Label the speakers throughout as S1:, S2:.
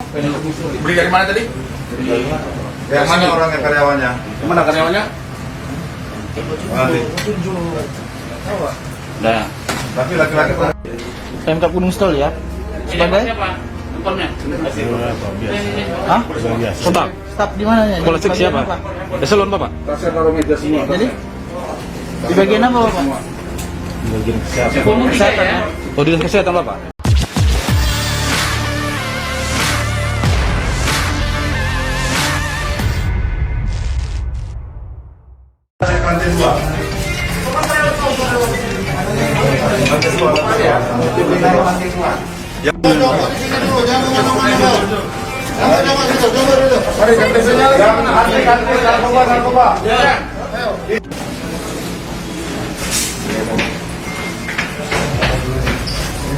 S1: Beli dari mana tadi?
S2: Yang mana orangnya, karyawannya?
S1: Mana karyawannya?
S3: Nah,
S2: Tapi laki-laki
S4: Pemkap Gunung Stel ya. Sebagai
S1: Siapa? Teleponnya?
S4: Hah?
S3: staf.
S4: Staf di mananya? Di
S3: Polsek
S4: bagian
S3: siapa?
S4: apa?
S3: Eselon Bapak.
S2: tasnya taruh meja semua.
S4: Jadi di bagian apa Bapak?
S3: Bagian kesehatan.
S4: Kesehatan ya.
S3: Oh, dinas kesehatan Bapak.
S2: Lantai 2. Lantai 2. Lantai 2.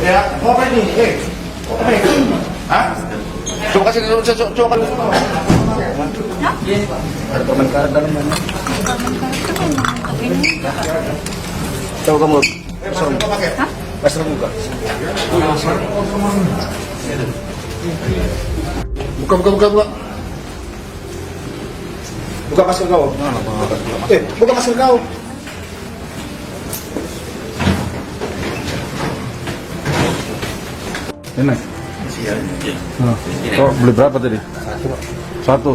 S2: Ya, apa ini? Hah? Coba kasih, coba kasih. Ada permen karet dalam mana? Coba kamu. Pasar buka. Buka. Buka masker kau. Buka masker kau.
S3: Ini. Kok beli berapa tadi? Satu.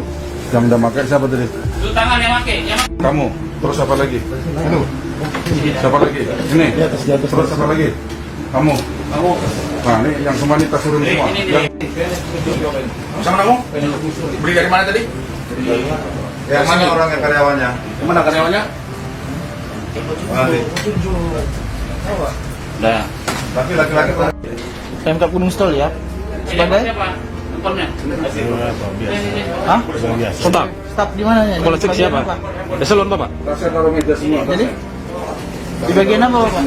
S3: Yang udah pakai siapa tadi?
S1: Itu tangan yang pakai.
S3: Kamu. Terus apa lagi? Itu. Siapa lagi? Ini. Terus apa lagi? Kamu. Nah, ini yang semua ini tas turun semua.
S1: Sama kamu? Beli dari mana tadi?
S2: Yang mana orangnya, karyawannya?
S1: Mana karyawannya?
S3: Nah,
S2: Tapi laki-laki
S4: Pemkap Gunung Stel ya. Sebagai
S1: Siapa? Teleponnya?
S4: Hah?
S3: staf.
S4: Staf di mananya? Di
S3: Polsek
S4: bagian
S3: siapa?
S4: apa?
S3: Eselon Bapak.
S2: tasnya taruh meja semua.
S4: Jadi di bagian apa Bapak?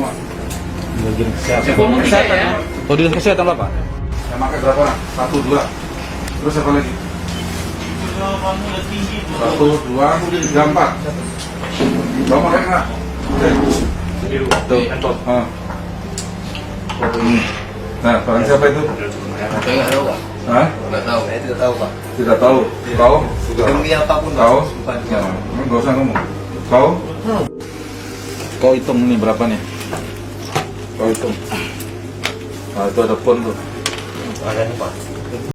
S3: Bagian kesehatan.
S4: Kesehatan ya.
S3: Oh, dinas kesehatan Bapak.
S2: Yang pakai berapa orang? 1, 2. Terus apa lagi? 1, 2, 3, 4. Bawa pakai nggak?
S3: Tuh.
S2: Nah, barang siapa itu?
S5: Saya nggak tahu, Pak.
S2: Hah?
S5: Nggak tahu. Saya tidak tahu, Pak.
S2: Tidak tahu. Kau?
S5: Demi apapun, Pak.
S2: Kau?
S5: Bukan.
S2: Nah, nggak usah ngomong. Kau?
S3: Kau hitung ini berapa nih?
S2: Kau hitung. Nah, itu ada pon tuh.
S5: Ada nih, Pak.